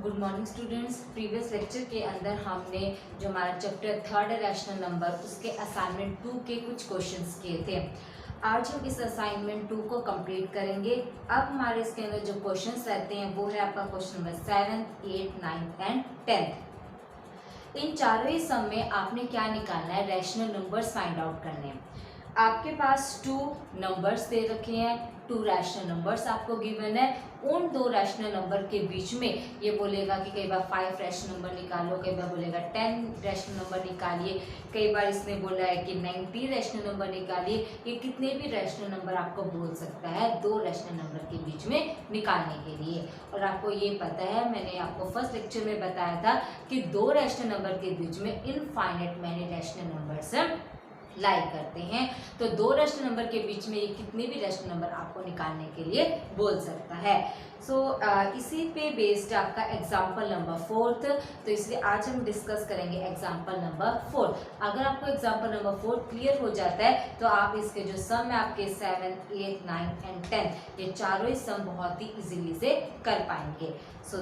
Good morning students. Previous lecture के अंदर हमने जो हमारा चैप्टर थर्ड है रैशनल नंबर, उसके असाइनमेंट 2 के कुछ क्वेश्चंस किए थे। आज हम इस असाइनमेंट 2 को कंप्लीट करेंगे। अब हमारे इसके अंदर जो क्वेश्चंस रहते हैं वो है आपका क्वेश्चन नंबर 7, 8, 9 एंड 10। इन चारों ही सम में आपने क्या निकालना है, रैशनल नंबर्स फाइंड आउट करने हैं। आपके पास 2 नंबर्स दे रखे हैं, 2 रैशनल नंबर्स आपको गिवन है। उन 2 रैशनल नंबर के बीच में ये बोलेगा कि कई बार 5 रैशनल नंबर निकालो, कई बार बोलेगा 10 रैशनल नंबर निकालिए, कई बार इसने बोला है कि 90 रैशनल नंबर निकालिए। ये कितने भी रैशनल नंबर आपको बोल सकता है 2 रैशनल नंबर के बीच में निकालने के लिए। और आपको ये पता है, मैंने आपको फर्स्ट लेक्चर में बताया था कि 2 रैशनल नंबर के बीच में इनफाइनाइट मैनी रैशनल नंबर्स लाई करते हैं। तो 2 रैशनल नंबर के बीच में ये कितने भी रैशनल नंबर आपको निकालने के लिए बोल सकता है। इसी पे बेस्ड आपका एग्जाम्पल नंबर 4, तो इसलिए आज हम डिस्कस करेंगे एग्जाम्पल नंबर 4। अगर आपको एग्जाम्पल नंबर 4 क्लियर हो जाता है तो आप इसके जो सम है आपके 7, 8, 9 एंड 10, ये चारों ही सम बहुत ही इजीली से कर पाएंगे।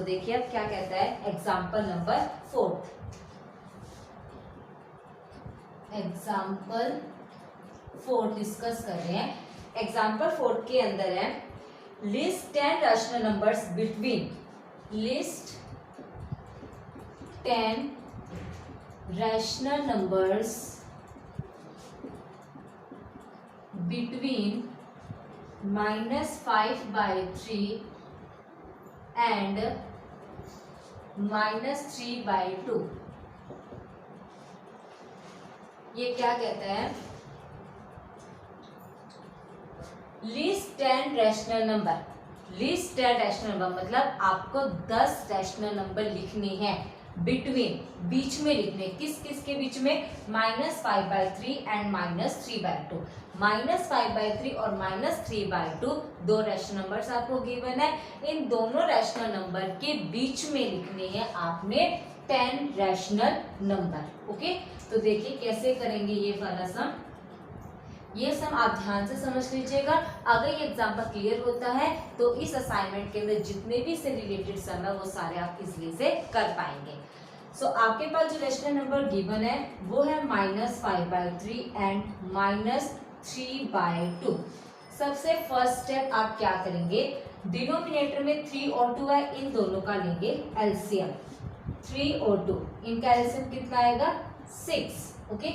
देखिए अब क्या कहता है एग्जाम्पल नंबर 4। एग्जाम्पल 4 डिस्कस कर रहे हैं। एग्जाम्पल 4 के अंदर है list 10 rational numbers between, list 10 rational numbers between -5/3 and -3/2। ये क्या कहता है, list 10 rational number. List 10 rational number मतलब आपको 10 रैशनल नंबर लिखने हैं, बिटवीन बीच में लिखने। किस किस के बीच में, -5/3 एंड -3/2। -5/3 और -3/2 2 रैशनल नंबर्स आपको गिवन है। इन दोनों रैशनल नंबर के बीच में लिखने हैं आपने 10 रैशनल नंबर। ओके, तो देखिए कैसे करेंगे ये वाला सम। ये सम आप ध्यान से समझ लीजिएगा। अगर ये एग्जाम्पल क्लियर होता है तो इस असाइनमेंट के अंदर जितने भी से रिलेटेड सम है वो सारे आप इजीली से कर पाएंगे। आपके पास जो रैशनल नंबर गिवन है वो है -5/3 एंड -3/2। सबसे फर्स्ट स्टेप आप क्या करेंगे, डिनोमिनेटर में 3 और 2 है, इन दोनों का लेंगे एलसीएम। 3 और 2, इनका एलसीएम कितना आएगा, 6। ओके,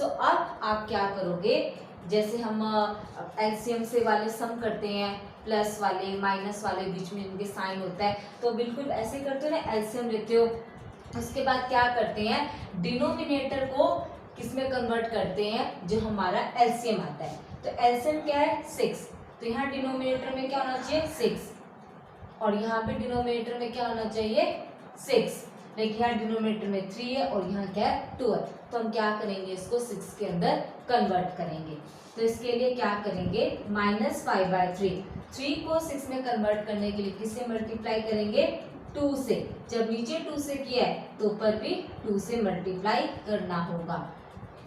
अब आप क्या करोगे, जैसे हम एलसीएम से वाले सम करते हैं, प्लस वाले माइनस वाले बीच में इनके साइन होता है, तो बिल्कुल ऐसे करते हो ना, एलसीएम लेते हो। उसके बाद क्या करते हैं, डिनोमिनेटर को किसमें कन्वर्ट करते हैं, जो हमारा एलसीएम आता है। तो एलसीएम क्या है, 6। तो यहाँ डिनोमिनेटर में क्या होना चाहिए, 6, और यहाँ पे डिनोमिनेटर में क्या होना चाहिए, 6। लेकिन यहाँ डिनोमिनेटर में 3 है और यहाँ क्या है, 2 है। तो हम क्या करेंगे, इसको 6 के अंदर कन्वर्ट करेंगे। तो इसके लिए क्या करेंगे, -5/3, 3 को 6 में कन्वर्ट करने के लिए किससे मल्टीप्लाई करेंगे, 2 से। जब नीचे 2 से किया है तो ऊपर भी 2 से मल्टीप्लाई करना होगा।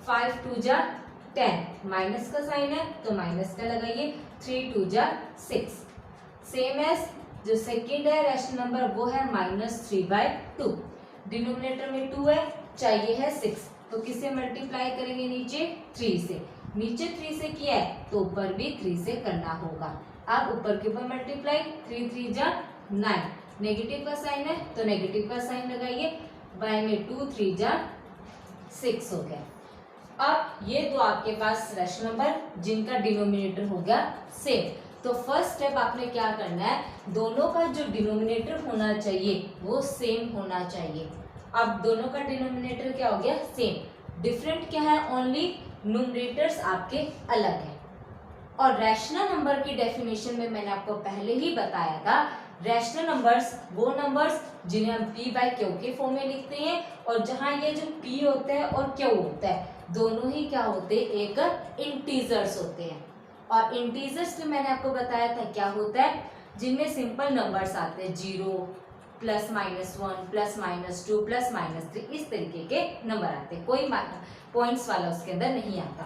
5 2 जा 10, माइनस का साइन है तो माइनस का लगाइए, 3 2 जा 6। सेम एज जो सेकेंड है रैशनल नंबर वो है -3/2। डिनोमिनेटर में 2 है, चाहिए है 6, तो किससे मल्टीप्लाई करेंगे, नीचे 3 से। नीचे 3 से किया है तो ऊपर भी 3 से करना होगा। अब ऊपर के ऊपर मल्टीप्लाई, 3 3 जा 9, नेगेटिव का साइन है तो नेगेटिव का साइन लगाइए, बाय में 2 3 जा 6 हो गया। अब ये दो आपके पास रैशनल नंबर जिनका डिनोमिनेटर हो गया सेम। तो फर्स्ट स्टेप आपने क्या करना है, दोनों का जो डिनोमिनेटर होना चाहिए वो सेम होना चाहिए। अब दोनों का डिनोमिनेटर क्या हो गया, सेम। डिफरेंट क्या है, ओनली न्यूमरेटर्स आपके अलग हैं। और रैशनल नंबर की डेफिनेशन में मैंने आपको पहले ही बताया था, रैशनल नंबर्स वो नंबर्स जिन्हें हम p/q के फॉर्म में लिखते हैं, और जहां ये जो p होता है और q होता है दोनों ही क्या होते हैं, एक इंटीजर्स होते हैं। और इंटीजर्स में मैंने आपको बताया था क्या होता है, जिनमें सिंपल नंबर्स आते हैं, 0 +-1 +-2 +-3, इस तरीके के नंबर आते हैं, कोई पॉइंट्स वाला उसके अंदर नहीं आता।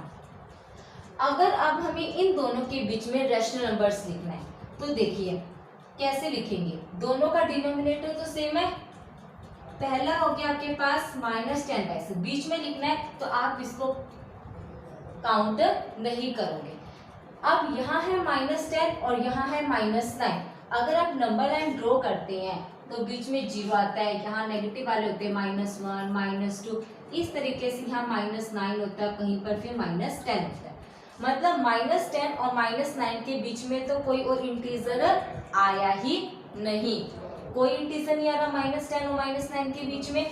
अगर अब हमें इन दोनों के बीच में रैशनल नंबर्स लिखना है तो देखिए कैसे लिखेंगे, दोनों का डिनोमिनेटर तो सेम है पहला हो गया आपके पास -10/6, बीच में लिखना है तो आप इसको काउंट नहीं करोगे। अब यहाँ है -10 और यहाँ है -9। अगर आप नंबर लाइन ड्रॉ करते हैं तो बीच में 0 आता है, यहाँ नेगेटिव वाले होते हैं -1 -2, इस तरीके से यहाँ -9 होता है, कहीं पर फिर -10 होता है। मतलब -10 और -9 के बीच में तो कोई और इंटीजर आया ही नहीं, कोई इंटीजर नहीं आ रहा -10 और -9 के बीच में,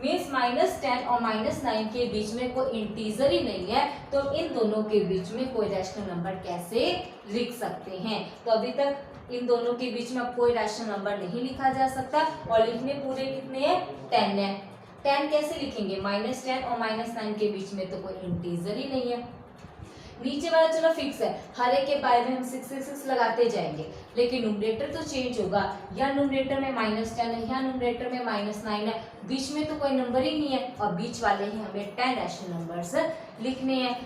मीन्स -10 और -9 के बीच में कोई इंटीजर ही नहीं है, तो इन दोनों के बीच में कोई रैशनल नंबर कैसे लिख सकते हैं। तो अभी तक इन दोनों के बीच में अब कोई रैशनल नंबर नहीं लिखा जा सकता, और लिखने पूरे कितने हैं 10 है। 10 कैसे लिखेंगे, -10 और -9 के बीच में तो कोई इंटीजर ही नहीं है। नीचे वाला चलो फिक्स है, हर एक के बारे में हम 6 लगाते जाएंगे, लेकिन न्यूमरेटर तो चेंज होगा, या न्यूमरेटर में -10 है या न्यूमरेटर में -9 है, बीच में तो कोई नंबर ही नहीं है, और बीच वाले ही हमें 10 रैशनल नंबर्स लिखने हैं।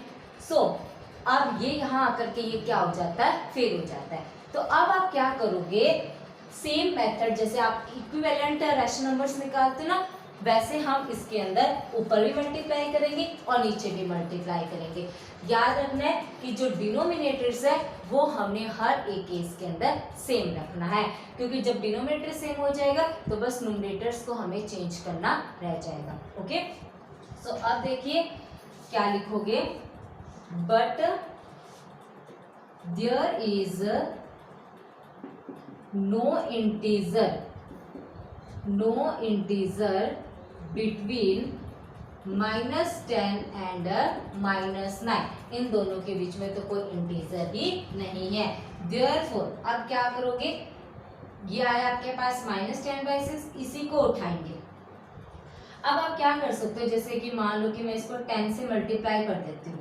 सो अब ये यहाँ आकर के ये क्या हो जाता है, फेल हो जाता है। तो अब आप क्या करोगे, सेम मेथड जैसे आप इक्विवेलेंट रैशनल नंबर्स निकालते हो ना, वैसे हम इसके अंदर ऊपर भी मल्टीप्लाई करेंगे और नीचे भी मल्टीप्लाई करेंगे। याद रखना है कि जो डिनोमिनेटर्स है वो हमने हर एक केस के अंदर सेम रखना है, क्योंकि जब डिनोमिनेटर सेम हो जाएगा तो बस न्यूमरेटर्स को हमें चेंज करना रह जाएगा। ओके, सो अब देखिए क्या लिखोगे, but there is no integer between -10 and -9, इन दोनों के बीच में तो कोई इंटीजर ही नहीं है। देयरफॉर अब क्या करोगे, ये आया आपके पास -10/6, इसी को उठाएंगे। अब आप क्या कर सकते हो, जैसे कि मान लो कि मैं इसको 10 से मल्टीप्लाई कर देती हूँ,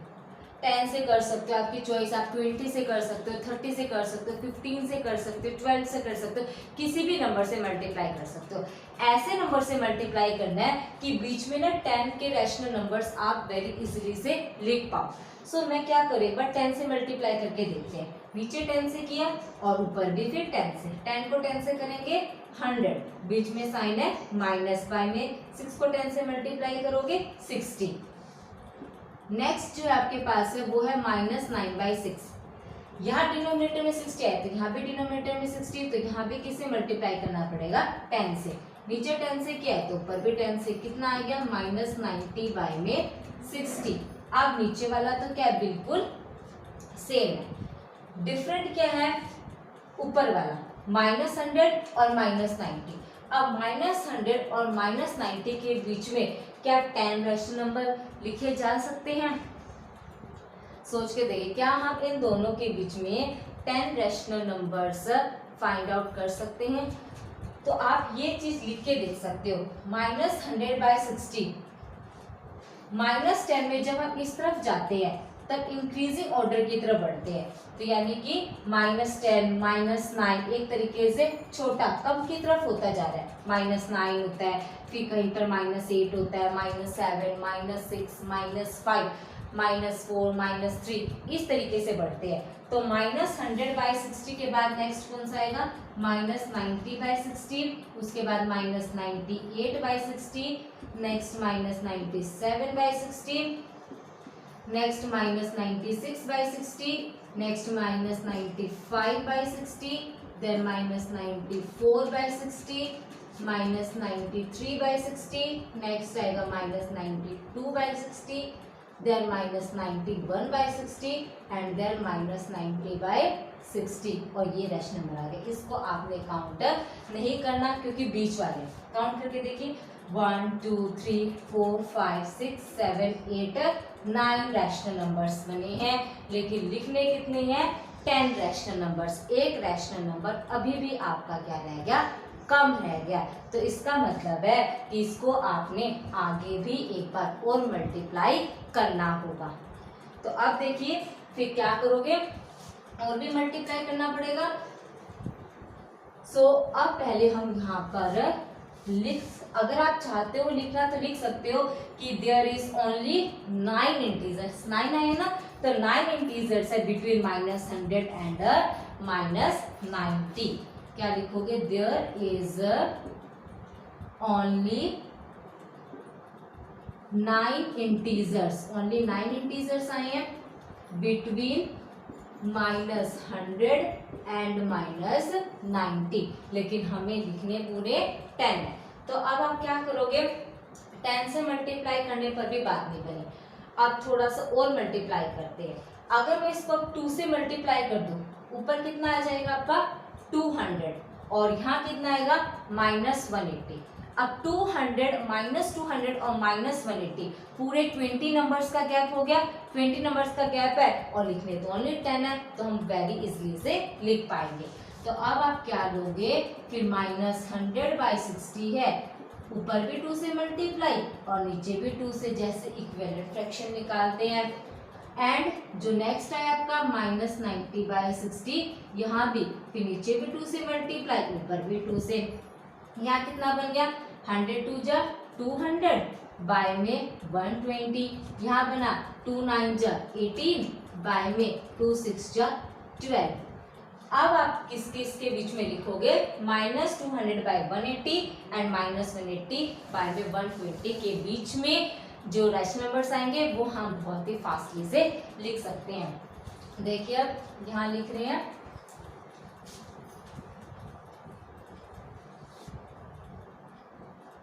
10 से कर सकते हो, आपकी चॉइस, आप 20 से कर सकते हो, 30 से कर सकते हो, 15 से कर सकते हो, 12 से कर सकते हो, किसी भी नंबर से मल्टीप्लाई कर सकते हो। ऐसे नंबर से मल्टीप्लाई करना है कि बीच में ना 10 के रैशनल नंबर्स आप वेरी इजीली से लिख पाओ। सो मैं क्या करूँ, एक बार 10 से मल्टीप्लाई करके देखते हैं। नीचे 10 से किया और ऊपर भी फिर 10 से, 10 को 10 से करेंगे 100, बीच में साइन है माइनस, बाय में 6 को 10 से मल्टीप्लाई करोगे 60। नेक्स्ट जो आपके पास है वो है -9/6, यहाँ डिनोमिनेटर में 60 है तो यहाँ भी डिनोमिनेटर में 60, तो यहाँ भी किससे मल्टीप्लाई करना पड़ेगा 10 से। नीचे 10 से किया है तो ऊपर भी 10 से, कितना आ गया -90/60। अब नीचे वाला तो क्या है, बिल्कुल सेम है, डिफरेंट क्या है ऊपर वाला, -100 और -90। अब -100 और -90 के बीच में क्या 10 रैशनल नंबर लिखे जा सकते हैं, सोच के देखिए, क्या हम इन दोनों के बीच में 10 रैशनल नंबर्स फाइंड आउट कर सकते हैं। तो आप ये चीज लिख के देख सकते हो, -100/60, -10 में जब हम इस तरफ जाते हैं तब इंक्रीजिंग ऑर्डर की तरफ बढ़ते हैं, तो यानी कि -10 -9 एक तरीके से छोटा कम की तरफ होता जा रहा है, -9 होता है, फिर कहीं पर -8 होता है, -7 -6 -5 -4 -3 इस तरीके से बढ़ते हैं। तो -100/60 के बाद नेक्स्ट कौन सा आएगा, -90/60, उसके बाद -98/60, next -97/60, next -96/60, next -95/60, then -94/60, -93/60, next आएगा -92/60, then -91/60 and then -90/60, और ये रैशनल नंबर आ गए। इसको आपने काउंट नहीं करना क्योंकि बीच वाले, काउंट करके देखिए 1 2 3 4 5 6 7 8 9 रैशनल नंबर्स बने हैं, लेकिन लिखने कितने हैं 10 रैशनल नंबर्स। एक रैशनल नंबर अभी भी आपका क्या रह गया, कम रह गया। तो इसका मतलब है कि इसको आपने आगे भी एक बार और मल्टीप्लाई करना होगा। तो अब देखिए फिर क्या करोगे, और भी मल्टीप्लाई करना पड़ेगा। सो अब पहले हम यहाँ पर अगर आप चाहते हो लिखना तो लिख सकते हो कि देयर इज ओनली 9 इंटीजर्स, 9 है ना, तो 9 इंटीजर्स है बिटवीन -100 एंड -90। क्या लिखोगे, there is only 9 integers, only 9 integers आए हैं बिटवीन -100 एंड -90, लेकिन हमें लिखने पूरे 10 है। तो अब आप क्या करोगे, 10 से मल्टीप्लाई करने पर भी बात नहीं बनी। अब थोड़ा सा और मल्टीप्लाई करते हैं। अगर मैं इसको 2 से मल्टीप्लाई कर दूं, ऊपर कितना आ जाएगा आपका 200 और यहाँ कितना आएगा -180। अब 200 -200 और -180 पूरे 20 नंबर्स का गैप हो गया, 20 नंबर्स का गैप है और लिखने तो ओनली 10 है, तो हम वेरी इजीली से लिख पाएंगे। तो अब आप क्या लोगे, फिर -100/60 है, ऊपर भी 2 से मल्टीप्लाई और नीचे भी 2 से, जैसे इक्विवेलेंट फ्रैक्शन निकालते हैं। एंड जो नेक्स्ट है आपका -90/60, यहाँ भी फिर नीचे भी 2 से मल्टीप्लाई, ऊपर भी 2 से। यहाँ कितना बन गया 100 2 जा 200 बाय में 120, यहाँ बना 2 9 जा 18 बाय में 2 6 जा 12। अब आप किसके बीच में लिखोगे, -200/180 एंड -180/120 के बीच में जो रैशनल नंबर्स आएंगे वो हम बहुत ही फास्टली से लिख सकते हैं। देखिए अब यहाँ लिख रहे हैं,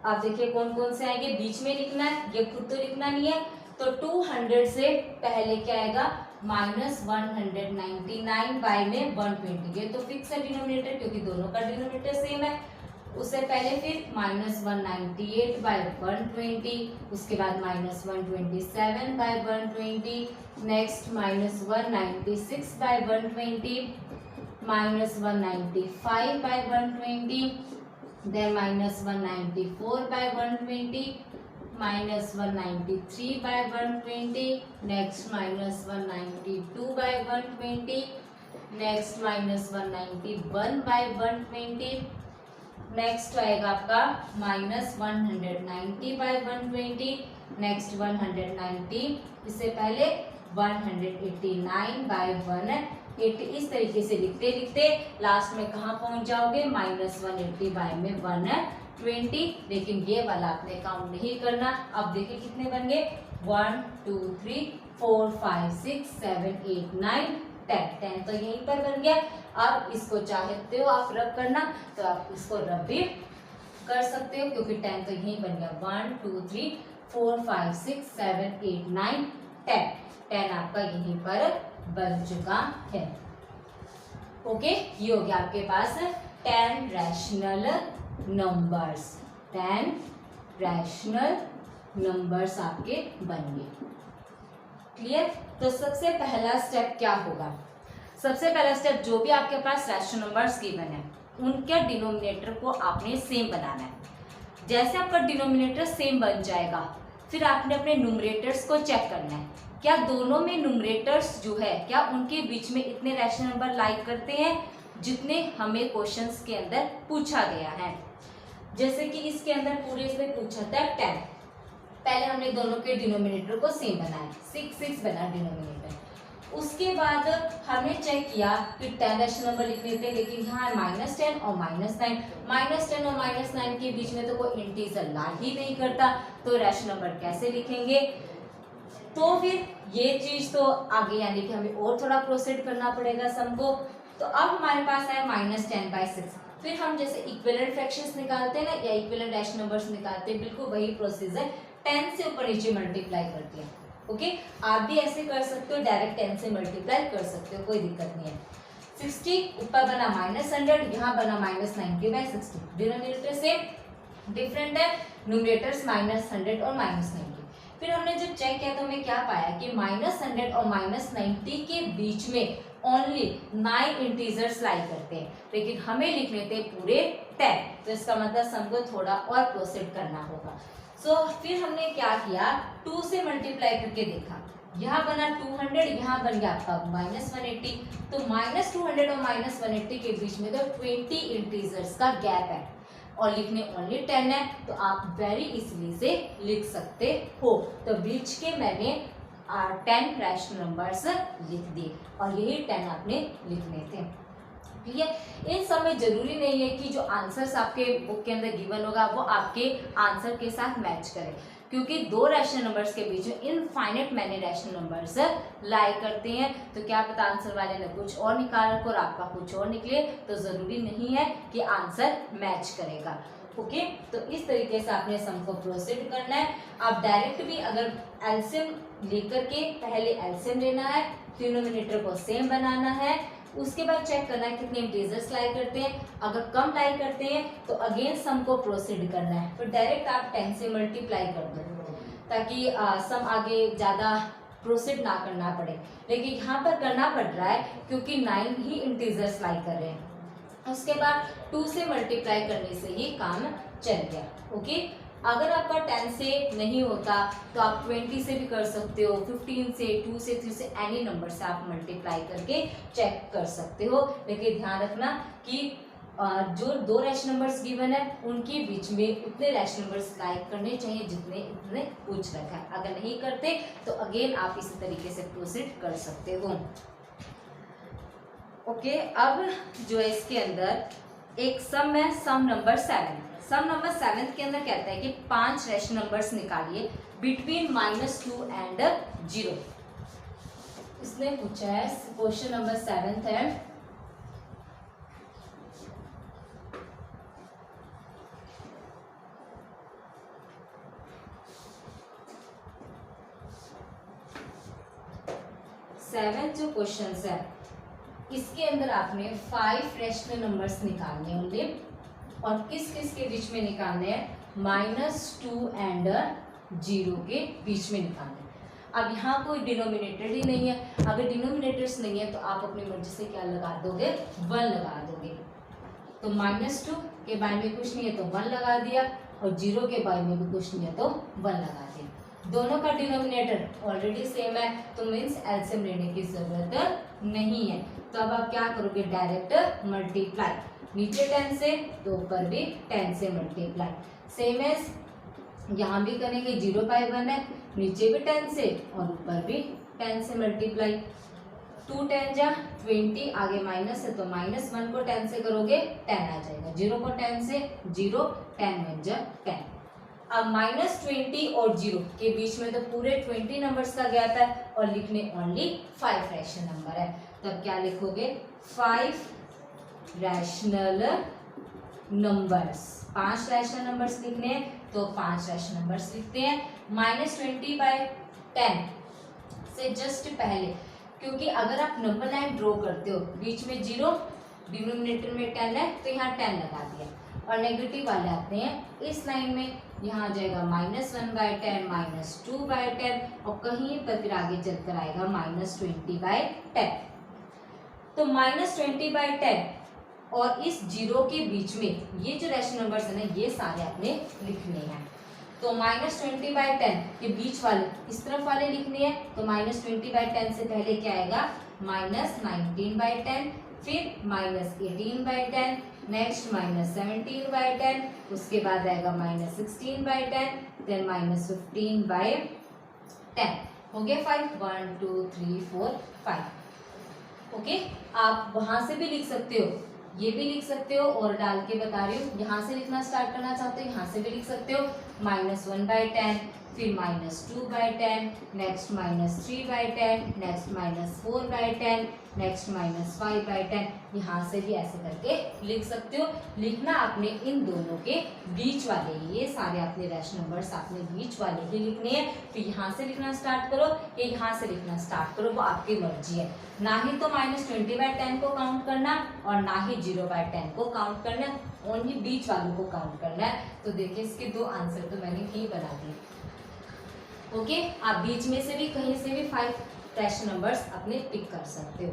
आप देखिए कौन कौन से आएंगे, बीच में लिखना है, ये खुद तो लिखना नहीं है। तो 200 से पहले क्या आएगा -199 बाय में 120, ये तो फिक्स है डिनोमिनेटर क्योंकि दोनों का डिनोमिनेटर सेम है। उससे पहले फिर -198/120, उसके बाद -127/120, next -196/120, -195/120, then -194/120, -193/120, next -192/120, next -191/120, next आएगा आपका -190/120, नेक्स्ट 190, इससे पहले 189/180। इस तरीके से लिखते लिखते लास्ट में कहाँ पहुंच जाओगे, -180/120। लेकिन ये वाला आपने काउंट नहीं करना। अब देखिए कितने बन गए, 1 2 3 4 5 6 7 8 9 10। 10 तो यहीं पर बन गया। अब इसको चाहते हो आप रब करना तो आप इसको रब भी कर सकते हो क्योंकि 10 तो यहीं बन गया। 1 2 3 4 5 6 7 8 9 10। 10 आपका यहीं पर बन चुका है। ओके, ये हो गया आपके पास 10 रैशनल नंबर्स। 10 रैशनल नंबर्स आपके बन गए। क्लियर? तो सबसे पहला स्टेप क्या होगा, सबसे पहला स्टेप जो भी आपके पास रैशनल नंबर्स गिवन है उनके डिनोमिनेटर को आपने सेम बनाना है। जैसे आपका डिनोमिनेटर सेम बन जाएगा फिर आपने अपने न्यूमरेटर्स को चेक करना है, क्या दोनों में न्यूमरेटर्स जो है क्या उनके बीच में इतने रैशनल नंबर लाइक करते हैं जितने हमें क्वेश्चंस के अंदर पूछा गया है। जैसे कि इसके अंदर पूरे इसमें पूछा था 10, पहले हमने दोनों के डिनोमिनेटर को सेम बनाया, 6 बना डिनोमिनेटर। उसके बाद हमने चेक किया कि 10 रैशनल नंबर लिखने थे, लेकिन यहाँ -10 और -9, -10 और -9 के बीच में तो कोई इंटीजर ला ही नहीं करता, तो रैशनल नंबर कैसे लिखेंगे। तो फिर ये चीज तो आगे यानी कि हमें और थोड़ा प्रोसीड करना पड़ेगा सम को। तो अब हमारे पास है -10/6। फिर हम जैसे इक्विवेलेंट फ्रैक्शंस निकालते हैं ना या इक्विवेलेंट रैशनल नंबर्स निकालते हैं, बिल्कुल वही प्रोसीजर, 10 से ऊपर नीचे मल्टीप्लाई करते हैं। ओके, आप भी ऐसे कर सकते हो, डायरेक्ट 10 से मल्टीप्लाई कर सकते हो, कोई दिक्कत नहीं है। 60 ऊपर बना -100, यहाँ बना -90/60। डिनोमिनेटर से डिफरेंट है, न्यूमरेटर्स -100 और -90। फिर हमने जब चेक किया तो हमें क्या पाया कि -100 और -90 के बीच में ओनली 9 इंटीजर्स लाई करते हैं, लेकिन हमें लिखने थे पूरे 10। तो इसका मतलब हमको थोड़ा और प्रोसीड करना होगा। सो फिर हमने क्या किया, 2 से मल्टीप्लाई करके देखा, यहाँ बना 200, यहाँ बन गया आपका -180। तो -200 और -180 के बीच में तो 20 इंटीजर्स का गैप है और लिखने ओनली 10 है, तो आप वेरी इजीली से लिख सकते हो। तो बीच के मैंने 10 रैशनल नंबर्स लिख दिए और यही 10 आपने लिखने थे। ठीक है। इन सब में जरूरी नहीं है कि जो आंसर्स आपके बुक के अंदर गिवन होगा वो आपके आंसर के साथ मैच करे, क्योंकि दो रैशनल नंबर्स के बीच में इनफाइनाइट मैनी रैशनल नंबर्स लाई करते हैं। तो क्या पता आंसर वाले ने कुछ और निकाल रखा और आपका कुछ और निकले, तो जरूरी नहीं है कि आंसर मैच करेगा। ओके, तो इस तरीके से आपने सम को प्रोसीड करना है। आप डायरेक्ट भी अगर एलसीएम लेकर के पहले एलसीएम लेना है, डिनोमिनेटर को सेम बनाना है, उसके बाद चेक करना है कितने इंटीजर्स लाई करते हैं। अगर कम लाई करते हैं तो अगेन सम को प्रोसीड करना है, तो डायरेक्ट आप 10 से मल्टीप्लाई कर दो ताकि सम आगे ज़्यादा प्रोसीड ना करना पड़े। लेकिन यहाँ पर करना पड़ रहा है क्योंकि 9 ही इंटीजर्स लाई कर रहे हैं। उसके बाद 2 से मल्टीप्लाई करने से ही काम चल गया। ओके, अगर आपका 10 से नहीं होता तो आप 20 से भी कर सकते हो, 15 से, 2 से, 3 से, एनी नंबर से आप मल्टीप्लाई करके चेक कर सकते हो। लेकिन ध्यान रखना कि जो दो रैशनल नंबर्स गिवन है उनके बीच में उतने रैशनल नंबर्स लाइक करने चाहिए जितने इतने पूछ रखा है। अगर नहीं करते तो अगेन आप इसी तरीके से प्रोसीड कर सकते हो। ओके, अब जो है इसके अंदर एक सम है, सम नंबर 7। सम नंबर 7 के अंदर कहता है कि 5 रैशनल नंबर्स निकालिए बिटवीन -2 एंड 0। इसने पूछा है, क्वेश्चन नंबर 7 है। सेवन जो क्वेश्चन है इसके अंदर आपने 5 रैशनल नंबर्स निकालने होंगे और किस किस के बीच में निकालने हैं, -2 एंड 0 के बीच में निकालने हैं। अब यहाँ कोई डिनोमिनेटर ही नहीं है, अगर डिनोमिनेटर्स नहीं है तो आप अपनी मर्जी से क्या लगा दोगे, 1 लगा दोगे। तो -2 के बारे में कुछ नहीं है तो 1 लगा दिया और 0 के बारे में भी कुछ नहीं है तो 1 लगा दिया। दोनों का डिनोमिनेटर ऑलरेडी सेम है तो मीन्स एलसीएम लेने की जरूरत नहीं है। तो अब आप क्या करोगे, डायरेक्ट मल्टीप्लाई, नीचे 10 से तो ऊपर भी 10 से मल्टीप्लाई। सेम एज यहाँ भी करेंगे, 0/1 है, नीचे भी 10 से और ऊपर भी 10 से मल्टीप्लाई। 2 10 जा 20, आगे माइनस है तो -1 को 10 से करोगे 10 आ जाएगा, 0 को 10 से 0, 10 1 जा 10। अब -20 और 0 के बीच में तो पूरे 20 नंबर्स का गैप है और लिखने ओनली 5 रैशनल नंबर है। तब क्या लिखोगे, 5 रैशनल नंबर्स, 5 रैशनल नंबर्स लिखने हैं तो 5 रैशनल नंबर्स लिखते हैं। -20/10 से जस्ट पहले, क्योंकि अगर आप नंबर लाइन ड्रॉ करते हो बीच में 0, डिनोमिनेटर में 10 है तो यहाँ 10 लगा दिया, और नेगेटिव वाले आते हैं इस लाइन में, यहाँ आ जाएगा -1/10, -2/10 और कहीं पर फिर आगे चलकर आएगा -20/10। तो -20/10 और इस 0 के बीच में ये जो रैशनल नंबर्स है ना, ये सारे आपने लिखने हैं। तो -20/10 के बीच वाले इस तरफ वाले लिखने हैं, तो -20/10 से पहले क्या आएगा, -19/10, फिर -18/10, नेक्स्ट -17/10, उसके बाद आएगा -16/10, देन -15/10। हो गया 5, 1 2 3 4 5। ओके, आप वहां से भी लिख सकते हो, ये भी लिख सकते हो और डाल के बता रही हूँ, यहाँ से लिखना स्टार्ट करना चाहते हो यहाँ से भी लिख सकते हो, -1/10, फिर -2/10, नेक्स्ट -3/10, नेक्स्ट -4/10, नेक्स्ट -5/10, यहाँ से भी ऐसे करके लिख सकते हो। लिखना आपने इन दोनों के बीच वाले, ये सारे आपने रैशनल नंबर्स आपने बीच वाले ही लिखने हैं। तो यहाँ से लिखना स्टार्ट करो या यहाँ से लिखना स्टार्ट करो, वो आपकी मर्जी है। ना ही तो -20/10 को काउंट करना और ना ही 0/10 को काउंट करना, ओनली बीच वालों को काउंट करना है। तो देखिए इसके 2 आंसर तो मैंने ही बना दिए। ओके, आप बीच में से भी कहीं से भी 5 रैशनल नंबर्स अपने पिक कर सकते हो।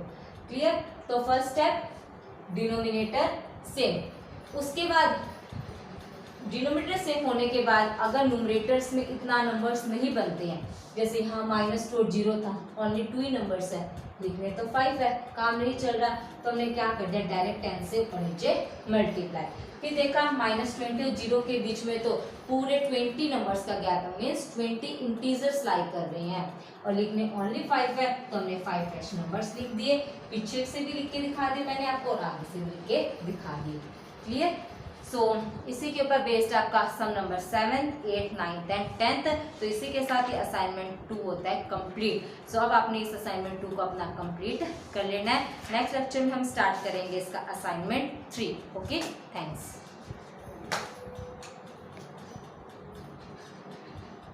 क्लियर? तो फर्स्ट स्टेप डिनोमिनेटर सेम, उसके बाद डिनोमिनेटर सेम होने के बाद अगर न्यूमरेटर्स में इतना नंबर्स नहीं बनते हैं, जैसे यहाँ -2 और 0 था, ओनली 2 ही नंबर्स है, लिखने तो 5 है, काम नहीं चल रहा, तो हमने क्या कर दिया, डायरेक्ट 10 से ऊपर नीचे मल्टीप्लाई। फिर देखा -20 और 0 के बीच में तो पूरे 20 नंबर्स का गैप है, मीन्स 20 इंटीजर्स लाई कर रहे हैं और लिखने ओनली 5 है, तो हमने 5 फ्रेश नंबर्स लिख दिए। पीछे से भी लिख के दिखा दिए मैंने आपको और आगे से भी लिख के दिखा दिए। क्लियर? सो इसी के ऊपर बेस्ड आपका सम नंबर 7, 8, 9 एंड 10th। तो इसी के साथ ही असाइनमेंट 2 होता है कंप्लीट। सो अब आपने इस असाइनमेंट 2 को अपना कंप्लीट कर लेना है। नेक्स्ट लेक्चर में हम स्टार्ट करेंगे इसका असाइनमेंट 3। Okay, thanks.